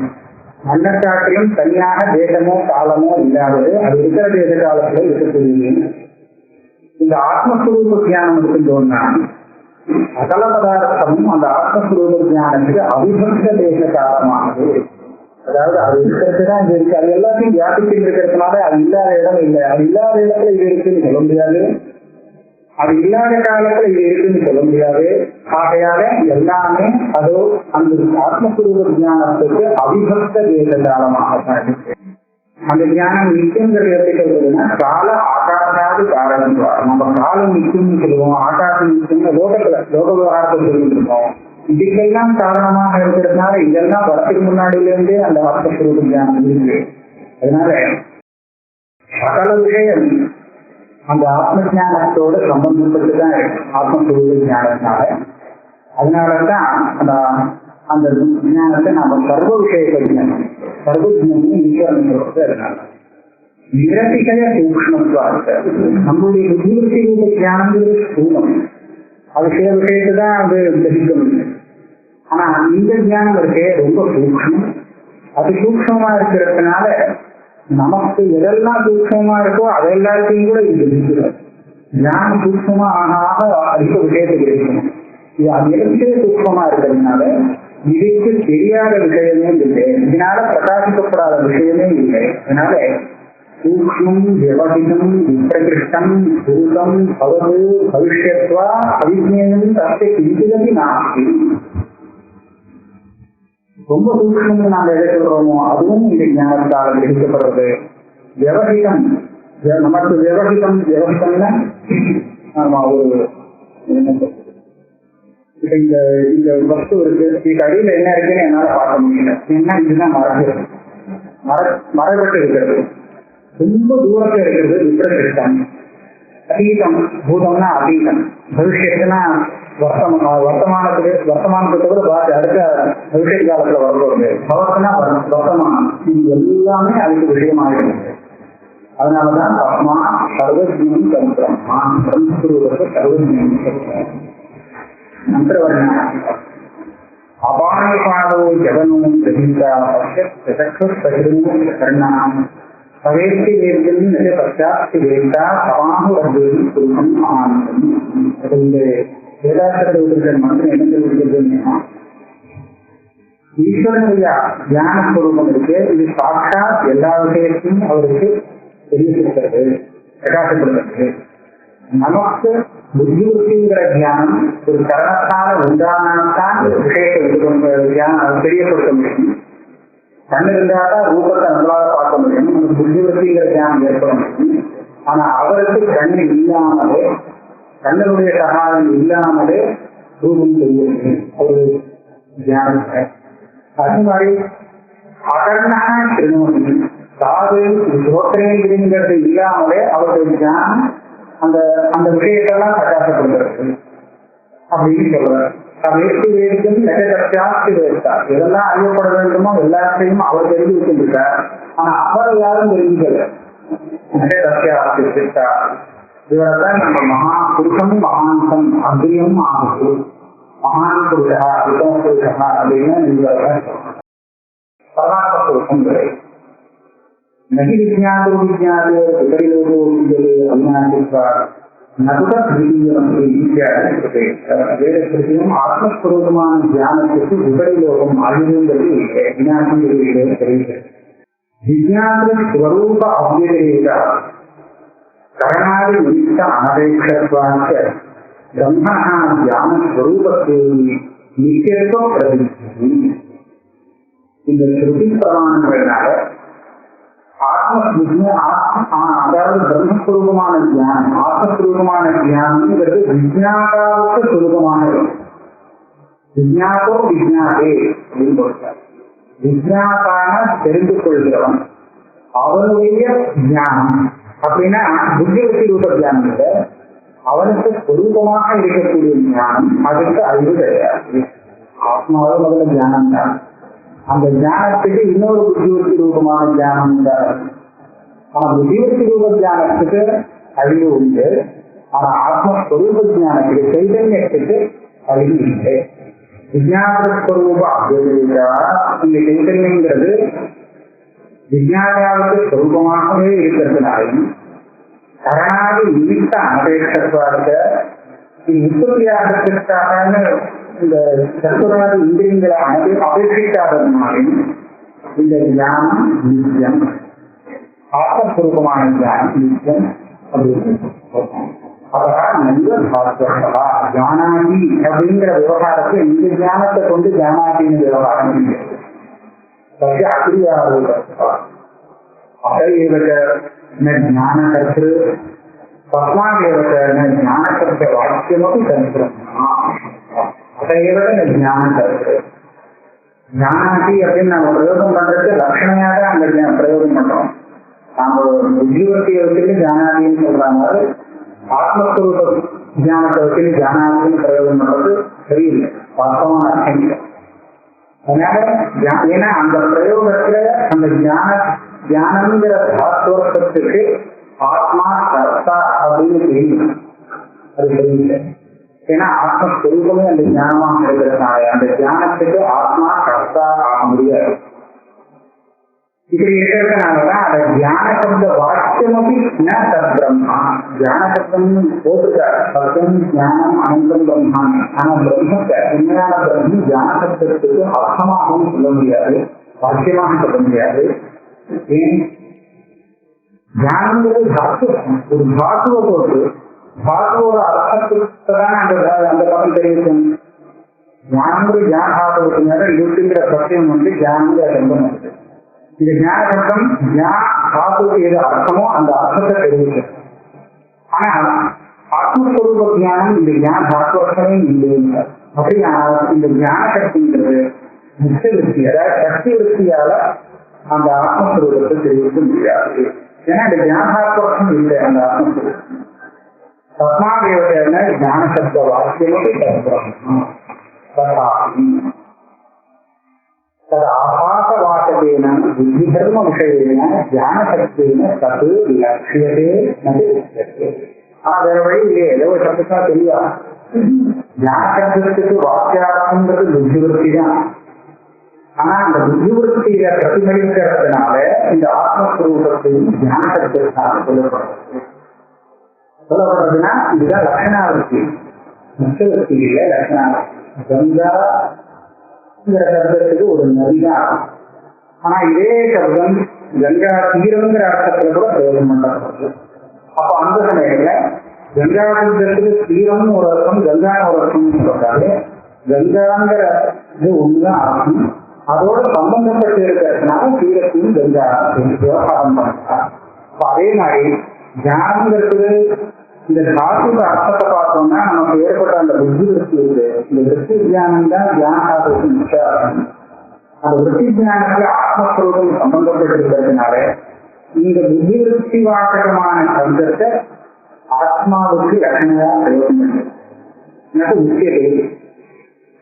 மண்ணை காட்டிலும் தனியாக தேசமோ காலமோ இல்லாதது, அது இருக்கிற தேச காலத்துல இருக்கக்கூடிய. இந்த ஆத்மஸ்வரூப தியானம் இருக்குன்னா அகல பதார்த்தமும் அந்த ஆத்மஸ்வரூப தியானத்துக்கு அவிபக்த தேச காலமானது. அதாவது அது இருக்கிறதுதான் இது இருக்கு, அது எல்லாத்தையும் வியாபித்து இருக்கிறதுனால அது இல்லாத இடம் இல்லை. அது இல்லாத இடத்துல இது இருக்குன்னு சொல்ல முடியாது, அது இல்லாத காலத்துல இது இருக்குன்னு சொல்ல முடியாது. ஆகையால எல்லாமே அதோ அந்த ஆத்மஸ்வரூப ஞானத்துக்கு அவிபக்த தேச காலமாக இருக்கு. அந்த ஞானம் நிற்குங்கிறது எப்படி சொல்றதுன்னா கால ஆகாசாது காரணம். நம்ம காலம் நிற்கும்னு சொல்லுவோம், ஆகாசம் நிற்கும்னு லோக விவகாரத்தை சொல்லிட்டு இருக்கோம். இதுக்கெல்லாம் காரணமாக இருக்கிறதுனால இதெல்லாம் வரத்துக்கு முன்னாடியிலிருந்தே அந்த ஆத்மஸ்வரூப ஞானம் இருக்கு. அதனால சகல விஷயம் அந்த ஆத்ம ஞானத்தோட சம்பந்தப்பட்டுதான் இருக்கு, ஆத்மஸ்வரூப ஞானத்தினால. அதனாலதான் அந்த விஞ்ஞானத்தை நாம சர்வ விஷய பரிஞானம், சர்வஜ்ஞானம் ஈஸ்வரனுக்கு அதனால நிரதிகய சூக்ஷ்மத்துவார்த்த நம்முடைய விதிவிருத்தி ரூப ஞானங்கிறது ஸ்தூலம், அது சில விஷயத்தை தான் அது தெரிவிக்க முடியும். ஆனா இந்த ஞானம் இருக்கே ரொம்ப சூக்ஷ்மம். அது சூக்ஷ்மமா இருக்கிறதுனால நமக்கு எதெல்லாம் சூக்ஷ்மமா இருக்கோ அது எல்லாத்தையும் கூட இது தெரிவிக்கிறது. ஞானம் சூக்ஷ்மமா ஆக அதிக விஷயத்தை கிடைக்கணும். இது அது எதே சூக்ஷ்மமா இருக்கிறதுனால இதுக்கு தெரியாத விஷயமே இல்லை, இதனால பிரகாசிக்கப்படாத விஷயமே இல்லை. அதனால சூக்ஷ்மம் வியவஹிதம் விப்ரகிருஷ்டம் பூதம் பவது பவிஷ்யத்வா அவிஜ்ஞேயம் தத்தை கிஞ்சிதபி நாஸ்தி. ரொம்ப சூக்ஷ்மம் நாங்கள் எதை சொல்றோமோ அதுவும் இந்த ஞானத்தால் கிரகிக்கப்படுறது. வியவஹிதம் நமக்கு வியவஹிதம்னா ஒரு இந்த வஸ்து இருக்கு, இதுக்கு அடியில் என்ன இருக்குன்னு என்னால பார்க்க முடியல. ஏன்னா இதுதான் மறைபட்டு இருக்கிறது, ரொம்ப தூரத்துல இருக்கிறது விப்ரகிருஷ்டம். அதீதம் பூதம்னா அதீதம், பவிஷ்யத்துனா வர்த்தமானத்துக்கு கூட அடுத்த பவிஷ்ய காலத்துல வரப்போகுது. பவர்த்தனா வர்த்தமானம், இது எல்லாமே அதுக்கு விஷயமாயிருக்கு. அதனாலதான் பத்மா சர்வஜீவன் தந்திரமா பிரம்மஸ்வரூபத்தை சர்வஜீவன் சொல்றாங்க. அபாயபாதோ ஜகனோ பிரதிதா பர்ணாம் பவேத்தி வேர்களின் பச்சாத்தி வேட்டா சமாகு அர்ஜுனி குருமம் ஆனந்தம். இந்த வேதாசத்தை விட்டுகள் மட்டும் என்ன சொல்லிருக்குதுன்னா ஈஸ்வரனுடைய தியானஸ்வரூபம் இருக்கு. இது சாட்சாத் எல்லா விஷயத்தையும் அவருக்கு தெரிவிக்கிறது, பிரகாசப்படுகிறது. நமக்கு புத்தியுறுத்திங்கிற தியானம் ஒரு கரணத்தால உண்டானதான் விஷயத்தை தெரியப்படுத்த முடியும். கண் இருந்தால்தான் ரூபத்தை நம்மளால பார்க்க முடியும், நமக்கு புத்தியுறுத்திங்கிற தியானம் ஏற்பட முடியும். ஆனா அவருக்கு கண் இல்லாமலே, கண்ணனுடைய சகாயம் இல்லாமலே ரூபம் தெரியுது ஒரு தியானத்தை. அது மாதிரி அகர்ணா திருநோதி காது சோத்திரேங்கிறது இல்லாமலே அவருடைய தியானம் அந்த அந்த விஷயத்தெல்லாம் பிரகாசப்படுகிறது அப்படின்னு சொல்றாரு. எதெல்லாம் அறியப்பட வேண்டுமோ எல்லாத்தையும் அவர் தெரிஞ்சு வச்சிருக்கார். ஆனா அவரை யாரும் தெரிஞ்சுக்கல. இவரைதான் நம்ம மகா புருஷம் மகாந்தம் அபியம் ஆகுது, மகான் புருஷா உத்தம புருஷா அப்படின்னு பரமாத்ம புருஷம் கிடையாது. நகி விஜயாதோ விஜயாதோ விபரிலோகோ விஜயதே அவிநாசித்வா வேதத்திற்கும் ஆத்மஸ்வரூபமான தியானத்துக்கு விபரிலோகம் அழிவுங்கிறது விநாசங்கிறது தெரிகிறது. விஜயாத ஸ்வரூப அவ்யதிரேக கரணாதி நிமித்த அனபேட்சத்வாச்ச பிரம்மணா தியானஸ்வரூபத்தை நித்தியத்துவ பிரதிநிதி. இந்த ஸ்ருதி பிரமாணங்களாக அதாவது பிரம்மஸ்வரூபமான தியானம், ஆத்மஸ்வரூபமான தியானம்ங்கிறது விஜ்ஞாதாவுக்கு சுரூபமாக இருக்கும். விஜ்ஞாதோ விஜ்ஞாதே அப்படின்னு சொல்றார். விஜ்ஞாதான தெரிந்து கொள்கிறவன் அவனுடைய தியானம் அப்படின்னா புத்திவத்தி ரூப தியானம் இல்லை, அவனுக்கு சுரூபமாக இருக்கக்கூடிய ஞானம். அதுக்கு அறிவு கிடையாது. ஆத்மாவோட முதல்ல தியானம் தான். அந்த தியானத்துக்கு இன்னொரு புத்திவத்தி ரூபமான தியானம் உண்டாரு. ஆனா புத்திவத்தி ரூப தியானத்துக்கு அறிவு உண்டு. ஆனா ஆத்மஸ்வரூப தியானத்துக்கு சைதன்யத்துக்கு அறிவு இல்லை. விஜயானஸ்வரூப அபியா இந்த சைதன்யங்கிறது விஜயானாவுக்கு சொரூபமாகவே இருக்கிறதுனாலும் கரணாதி நிமித்த அனபேட்சத்வார்த்த இது உற்பத்தியாகிறதுக்காக இந்த சத்துராதி இந்திரியங்களை அபேட்சிக்காததுனாலும் இந்த தியானம் நித்தியம், ஆத்மஸ்வரூபமான தியானம் நித்தியம் அப்படின்னு நல்ல பாஸ்வா ஜானாதி அப்படிங்கிற விவகாரத்தை இந்த தியானத்தை கொண்டு ஜானாதின்னு விவகாரம் இல்லை. அப்படியாவது அதைவக ஞான கருத்து தஸ்மாதேவக ஞான கருத்த வாக்கியமும் கருத்துறோம்னா அதைவக ஞான கருத்து ஞானாதி அப்படின்னு நம்ம பிரயோகம் பண்றது லட்சணையாக அந்த பிரயோகம் பண்றோம். நாம புத்திவர்த்தியை வச்சு ஞானாதின்னு சொல்ற மாதிரி ஆத்மஸ்வரூப ஞானத்தை வச்சு ஞானாதின்னு பிரயோகம் பண்றது சரியில்லை, வாஸ்தவமான அர்த்தம் இல்லை. அதனால ஏன்னா அந்த பிரயோகத்துல அந்த ஞானம்ங்கிற தாத்வத்துக்கு ஆத்மா கர்த்தா அப்படின்னு தெரியும், அது தெரியல. ஏன்னா ஆத்மஸ்வரூபமே அந்த ஞானமாக இருக்கிறதுனால அந்த ஞானத்துக்கு ஆத்மா கர்த்தா ஆக முடியாது. இப்படி இருக்கிறதுனாலதான் அந்த தியான சப்த வாக்கியமபி பிரம்மா தியான சப்தம் போட்டுக்கார் சப்தம் ஞானம் அனந்தம் பிரம்மான்னு. ஆனா பிரம்மத்தை உண்மையான பிரம்மம் தியான சப்தத்துக்கு அர்த்தமாகவும் சொல்ல முடியாது, வாக்கியமாக சொல்ல முடியாது. ஏன் தியானங்கிறது தாத்துவம், ஒரு தாத்துவ போட்டு தாத்துவோட அர்த்தத்துக்குதான் அந்த பக்கம் தெரிவிக்கும். ஞானங்கிற தியானத்துக்கு மேல யுத்திங்கிற சத்தியம் வந்து தியானங்கிற சம்பந்தம் இருக்கு. இந்த ஞான சப்தம் தாத்துக்கு எது அர்த்தமோ அந்த அர்த்தத்தை தெரிவிக்கிறது. ஆனா ஆத்மஸ்வரூப தியானம் இந்த ஞான தாத்துவமே இல்லைங்க. அப்படி இந்த ஞான சக்திங்கிறது முக்கிய விருத்தி, அதாவது சக்தி விருத்தியால அந்த ஆத்மஸ்வரூபத்தை தெரிவிக்க முடியாது. ஏன்னா இந்த ஞானாத்மகம் இல்லை அந்த ஆத்மஸ்வரூபம். தஸ்மாதேவன ஞான சப்த வாக்கியமும் கருத்துறோம். ஆபாசவாசகேன புத்திதர்ம விஷயேன ஞானசக்தியின தது லட்சியதே நது. ஆனா வேற வழி இல்லையே, ஏதோ ஒரு சப்தா தெரியவா. ஞானசப்தத்துக்கு வாக்கியார்த்தம்ன்றது புத்திவருத்தி தான். ஆனா அந்த புத்திவருத்தியில பிரதிபலிக்கிறதுனால இந்த ஆத்மஸ்வரூபத்தையும் ஞானசக்தியாக சொல்லப்படுறதுன்னா இதுதான் லட்சணாவர்த்தி, முக்கியவர்த்தி இல்லை லட்சணாவர்த்தி. கங்காங்கிற சப்தத்துக்கு ஒரு நதிதான். ஆனா இதே சப்தம் கங்கா தீரம்ங்கிற அர்த்தத்துல கூட பிரயோகம் பண்ணப்படுது. அப்ப அந்த சமயத்துல கங்கா சப்தத்துக்கு தீரம்னு ஒரு அர்த்தம், கங்கான்னு ஒரு அர்த்தம்னு சொல்றாரு. கங்காங்கிற இது ஒண்ணுதான் அர்த்தம், அதோட சம்பந்தப்பட்டு இருக்கிறதுனால தீரத்தையும் கங்கா விவகாரம் பண்றார். அப்ப அதே மாதிரி தியானங்கிறது இந்த தாத்துக்கு அர்த்தத்தை பார்த்தோம்னா நமக்கு ஏற்பட்ட அந்த புத்தி விருத்தி இருக்கு. இந்த விருத்தி தியானம் தான் தியானத்துக்கு முக்கியம். அந்த விருத்தி தியானத்துல ஆத்மஸ்வரூபம் சம்பந்தப்பட்டிருக்கிறதுனால இந்த புத்தி விருத்தி வாக்கமான சப்தத்தை ஆத்மாவுக்கு லட்சணையா பிரயோகம் பண்ணுறது முக்கிய கேள்வி.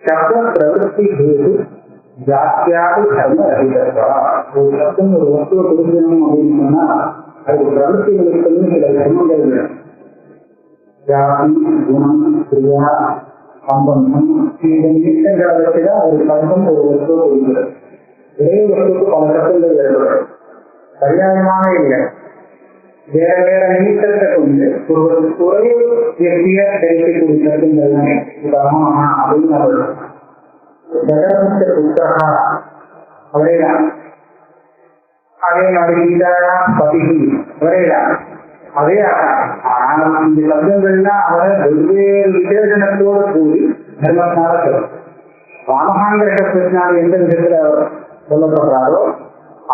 சப்த பிரவருத்தி ஹேது ஜாத்தியாதி தர்ம ரஹிதா. ஒரு சப்தம் ஒரு வஸ்துவை கொடுக்கணும் அப்படின்னு சொன்னா அது பிரவருத்திகளுக்கு சில தர்மங்கள் வேணும். ஜாதி, குணம், கிரியா, சம்பந்தம், இந்த விஷயங்களை வச்சுதான் ஒரு சப்தம் ஒரு வஸ்துவை கொடுக்கிறது. ஒரே வஸ்துக்கு பல சப்தங்கள் ஏற்படும், பரியாயமாக இல்லை. வேற வேற நிமித்தத்தை கொண்டு ஒரு ஒரே வியக்திய தெரிவிக்கக்கூடிய சப்தங்கள் உதாரணமா அப்படின்னு புத்தகா அவரேதான். அதே மாதிரி கீதாயா பதிகி அவரேதான். அதே ஆனால் இந்த சப்தங்கள்லாம் அவரை வெவ்வேறு விசேஷணத்தோடு கூடி தர்மத்தினால சொல்லும். ராமகாங்கிற சப்தத்தினால எந்த விதத்துல சொல்லப்படுறாரோ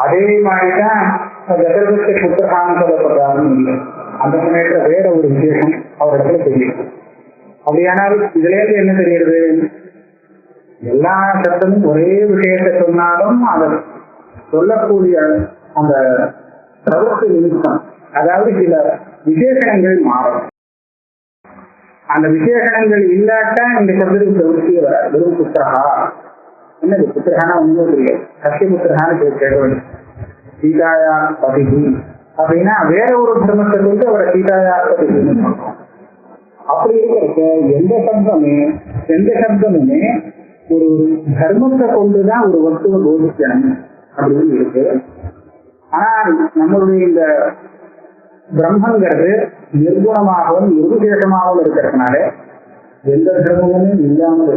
அதே மாதிரிதான் ஜகதத்தை புத்தகான்னு சொல்லப்படுறாருன்னு இல்லை. அந்த சமயத்துல வேற ஒரு விசேஷம் அவரிடத்துல தெரியும். அப்படியானால் இதுல இருந்து என்ன தெரியுது? எல்லா சப்தமும் ஒரே விஷயத்தை சொன்னாலும் அதை சொல்லக்கூடிய அந்த பிரவர்த்தி நிமித்தம், அதாவது சில விசேஷணங்கள் மாறும். அந்த விசேஷணங்கள் இல்லாட்டா இந்த சப்தத்துக்கு பிரவர்த்தியே வர. வெறும் புத்திரகா என்னது? புத்திரகானா ஒன்றும் தெரியாது. சத்திய புத்திரகான்னு கேட்க வேண்டும். சீதாயா பதிகி அப்படின்னா வேற ஒரு தர்மத்தை கொண்டு அவரை சீதாயா பதிகின்னு சொல்றோம். அப்படி இருக்க எந்த சப்தமுமே ஒரு தர்மத்தை கொண்டுதான் ஒரு வஸ்துவை போதிக்கணும் அப்படின்னு இருக்கு. ஆனா நம்மளுடைய இந்த பிரம்மங்கிறது நிர்குணமாகவும் நிர்விசேஷமாகவும் இருக்கிறதுனால எந்த தர்மமுமே இல்லாமல்,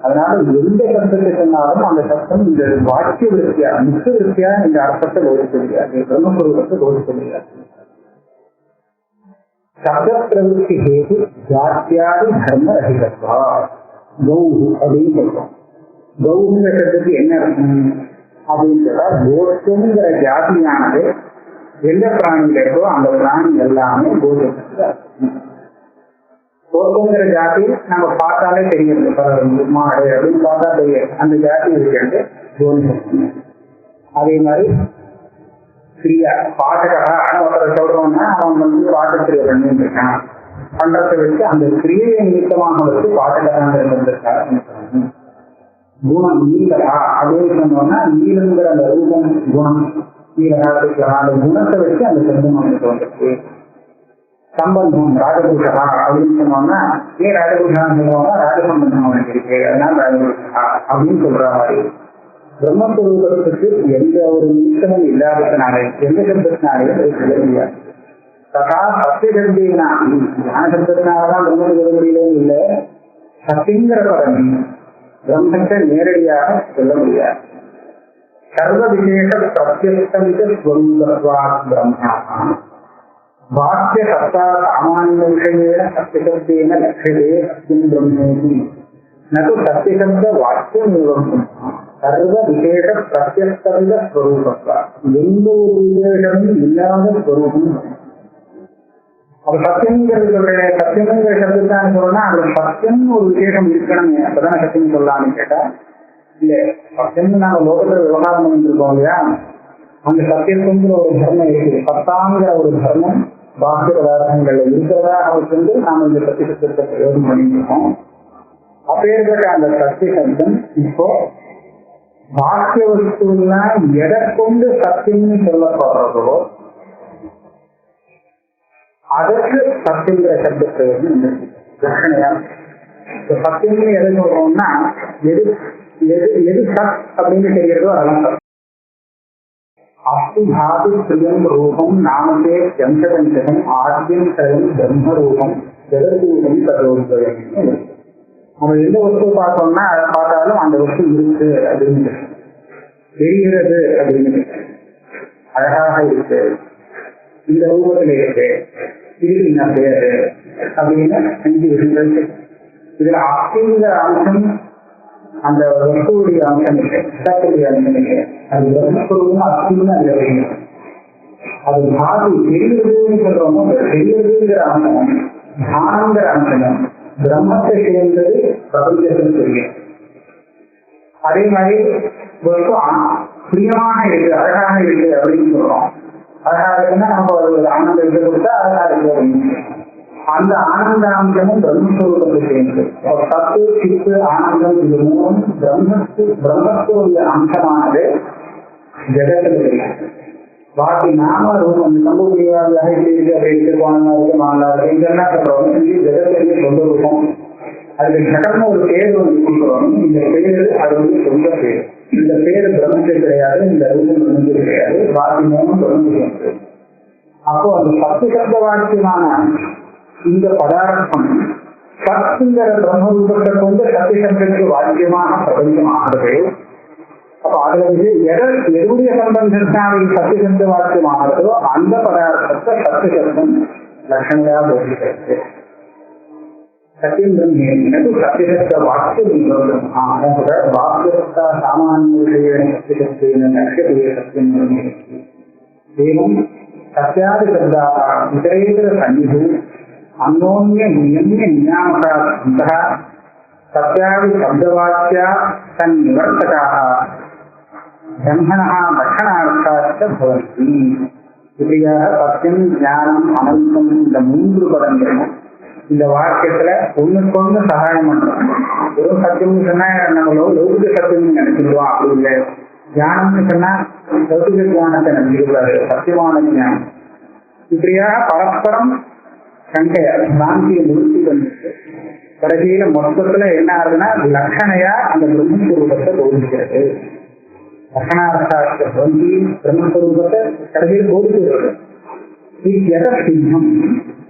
அதனால எந்த சப்தத்தை சொன்னாலும் அந்த சப்தம் இந்த வாக்கிய விருத்தியா முக்கிய விருத்தியா இந்த அர்த்தத்தை போதிக்க முடியாது, பிரம்மஸ்வரூபத்தை போதிக்க முடியாது. சப்த பிரவருத்தி ஹேது ஜாத்தியாதி தர்ம ரஹிதத்வா கௌஹு அப்படின்னு சொல்றோம். கௌஹுங்கிற சப்தத்துக்கு என்ன அர்த்தம் அப்படின்னு சொன்னா, கோஷ்டங்கிற ஜாதியானது எந்த பிராணியில இருக்கோ அந்த பிராணி எல்லாமே கோஜத்துக்கு கோபங்கிற ஜாதி நம்ம பார்த்தாலே தெரியுது. மாடு அப்படின்னு பார்த்தா தெரியும் அந்த ஜாதி இருக்கிறது கோஜம். அதே மாதிரி கிரியா பாட்டக்காக ஒருத்தரை சொல்றோம்னா அவன் வந்து பாட்டத்திரியை பண்ணிருக்கான் பண்றதை வச்சு அந்த கிரியையை நிமித்தமாக வச்சு பாட்டக்காரங்க இருந்திருக்காரு. குணம் நீலரா அப்படின்னு சொன்னோம்னா நீலங்கிற அந்த ரூபம் குணம் நீலரா அந்த குணத்தை வச்சு அந்த சந்தமானத்தை வந்துருக்கு. சம்பந்தம் ராஜபூஷா அப்படின்னு சொன்னோம்னா ஏன் ராஜபூஷான்னு சொல்லுவாங்க, ராஜசம்பந்தம் அவனுக்கு இருக்கு அதனால ராஜபூஷா அப்படின்னு சொல்ற மாதிரி பிரம்மஸ்வரூபத்துக்கு எந்த ஒரு நீக்கமும் இல்லாததுனால எந்த சப்தத்தினாலே சொல்ல முடியாது. ததா சத்தியசப்தினா ஞான சப்தத்தினாலதான் பிரம்மத்துக்கு சொல்ல முடியலன்னு இல்லை, சத்திங்கிற பதவி பிரம்மத்தை நேரடியாக சொல்ல முடியாது. சர்வ விசேஷ பிரத்யஸ்தமித ஸ்வரூபத்வாத் பிரம்மா வாக்கிய சத்தா சாமானிய விஷயேன சத்தியசப்தேன லட்சதே சத்தியம் பிரம்மேதி நது சத்தியசப்த வாக்கியமேவம் சர்வ விசேஷ பிரத்யஸ்தமித ஸ்வரூபத்வாத் எந்த ஒரு விசேஷமும் இல்லாத ஸ்வரூபம். அது சத்தியங்கிறது சொல்றேன், சத்தியங்கிற சப்தத்தான் சொல்லணும்னா அதுல சத்தியம் ஒரு விசேஷம் இருக்கணுமே அப்பதானே சத்தியம் சொல்லலாம்னு கேட்டா இல்ல. சத்தியம் நாங்க லோகத்துல விவகாரம் பண்ணிட்டு இருக்கோம் இல்லையா, அந்த சத்தியத்துங்கிற ஒரு தர்மம் இருக்குது. சத்தாங்கிற ஒரு தர்மம் பாக்கிய பதார்த்தங்கள்ல இருக்கிறதா அவருக்கு வந்து நாம இந்த சத்திய சப்தத்தை பிரயோகம் பண்ணிட்டு இருக்கோம். அப்பேற்பட்ட அந்த சத்திய சப்தம் இப்போ பாக்கிய வஸ்துலாம் எதை கொண்டு சத்தியம்னு சொல்லப்படுறதோ அதற்கு சத்தியங்கிற சப்தத்தை லட்சணையா சத்தியம்னு எதை சொல்றோம்னா எது எது எது சத் அப்படின்னு தெரிகிறதோ அதெல்லாம் சத். அஸ்து தாது பிரியம் ரூபம் நாமதே ஜம்சபஞ்சகம் ஆத்யம் சயம் பிரம்ம ரூபம் ஜெகதூபம் சரோபயம். நம்ம எந்த வஸ்து பார்த்தோம்னா அதை பார்த்தாலும் அந்த வஸ்து இருக்கு அப்படின்னு தெரிகிறது, அப்படின்னு அழகாக இருக்கு, இந்த ரூபத்துல இருக்கு, இது என்ன பேரு அப்படின்னு 5 விஷயங்கள். இதுல அஸ்திங்கிற அம்சம் அந்த வஸ்துடைய அம்சம் இல்லை, சத்துடைய அம்சம் இல்லை. அது பிரம்மஸ்வரூபம் அஸ்தின்னு அதுல வைங்க. அது பாதி தெரிகிறதுன்னு சொல்றோமோ தெரிகிறதுங்கிற அம்சம் தானங்கிற அம்சம் பிரம்மத்தை சேர்ந்தது பிரபஞ்சத்தில் தெரியும். அதே மாதிரி வஸ்து பிரியமாக இருக்கு அழகாக இருக்கு அப்படின்னு சொல்றோம். அழகா இருக்குன்னா நம்ம ஒரு ஆனந்தத்தை கொடுத்தா அழகா இருக்கு அப்படின்னு. அந்த ஆனந்த அம்சமும் பிரம்மஸ்வரூபத்தை சேர்ந்து சத்து சித்து ஆனந்தம் இது மூலம் பிரம்மத்துடைய அம்சமானது ஜெகத்தில் இருக்கு. பாக்கி நாம ரூபம் சம்பவம் அப்படின்னு மாலா இருக்கு இதெல்லாம் சொல்றோம். ஜெகத்திலேயே சொந்த ரூபம் அதுக்கு சடங்கு ஒரு பேர் வந்து கொடுக்குறோம். இந்த பேரு அது வந்து சொந்த பேர். இந்த பேரு பிரம்மத்தில் கிடையாது, இந்த ரூபம் பிரம்மத்தில் கிடையாது, பாக்கி மூலம் பிரம்மத்தில். அப்போ அந்த சத்து சப்த வாக்கியமான இந்த பதார்த்தம் சத்துங்கிற பிரம்ம ரூபத்தை கொண்டு சத்தியசப்தத்துக்கு வாக்கியமாக பிரபஞ்சமாகிறது. அப்ப அதுல வந்து எதுடைய சம்பந்தத்தினால் சத்தியசப்த வாக்கியமாகிறதோ அந்த பதார்த்தத்தை சத்தியசப்தம் லட்சணையா போகிறது. சத்தியம் பிரம்மேனது சத்தியசப்த வாக்கியம் வாக்கியத்த சாமானிய விஷயேன சத்தியசப்தேன லட்சதே சத்தியம் பிரம்மேதி. ஏவம் சத்யாதி சப்தாக இதரேதர சன்னிது அந்யோன்ய நியமிய நியாமகாः சத்யாதி சப்தவாக்கியா தன் நிவர்த்தகாः பிரம்மணः லட்சணார்த்தாச்ச பவந்தி. இப்படியாக சத்தியம் ஞானம் அனந்தம் இந்த 3 பதங்களும் இந்த வாக்கியத்துல ஒண்ணுக்கொண்ணு சகாயம் பண்றோம். வெறும் சத்தியம்னு சொன்னா நம்ம லௌகிக சத்தியம் நினைச்சிருவோம், அப்படி இல்லை. ஞானம்னு சொன்னா லௌகிக ஞானத்தை நினைச்சிருக்காரு, சத்தியமான ஞானம். இப்படியாக பரஸ்பரம் சங்கையா சாந்தியை நிறுத்தி வந்துட்டு கடைசியில மொத்தத்துல என்ன ஆகுதுன்னா லட்சணையா அந்த பிரம்மஸ்வரூபத்தை போதிக்கிறது. லட்சணார்த்தார்த்த பவந்தி பிரம்மஸ்வரூபத்தை கடைசியில் போதிக்கிறது. சித்தம்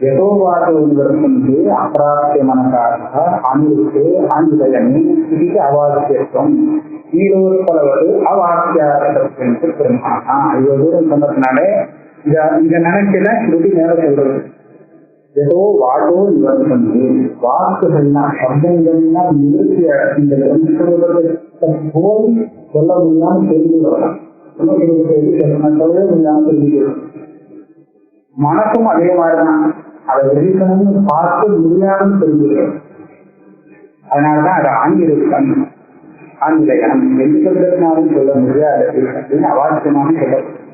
யதோவாத வந்து அப்பிராப்திய மனசாக அனுருக்கு ஆண்டுதயனி இதுக்கு அவாக்கியத்துவம் நீரோரு பலவது அவாக்கியாரத்து பிரம்மா. இவ்வளவு தூரம் சொன்னதுனால இந்த நினைக்கல ஸ்ருதி மேல சொல்றது. ஏதோ வாட்டோ நிவர்த்தந்து வாக்குகள்னா சப்தங்கள்னா நிறுத்திய இந்த பிரம்மஸ்வரூபத்தை போய் சொல்ல முடியாமல் தெரிஞ்சு வரலாம். சொல்லவே முடியாமல் தெரிஞ்சுக்கிறோம். மனசும் அதே மாதிரிதான். அதை விதிக்கணும்னு பார்த்து முடியாமல் தெரிஞ்சுக்கிறோம். அதனாலதான் அது ஆங்கிலம் ஆங்கிலம் எந்த சொல்றதுனாலும் சொல்ல முடியாது அப்படின்னு அவாசியமாக சொல்லப்படும்.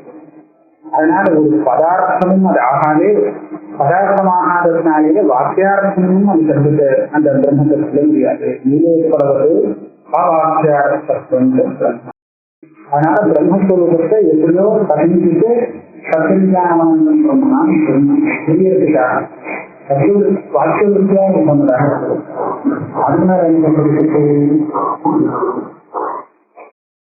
அதனால ஒரு பதார்த்தமும் அது ஆகாதே, பதார்த்தமாகாததுனாலேயே வாக்கியார்த்தமும் அது கருத்து அந்த பிரம்மத்தை சொல்ல முடியாது. நீலேற்படுவது அவாக்கியார்த்தம். அதனால பிரம்மஸ்வரூபத்தை எப்படியோ கணிஞ்சிட்டு சத்தியானம் புரியறதுக்காக வாக்கிய வித்தியாசம் பண்ணதாக அதனால என்ன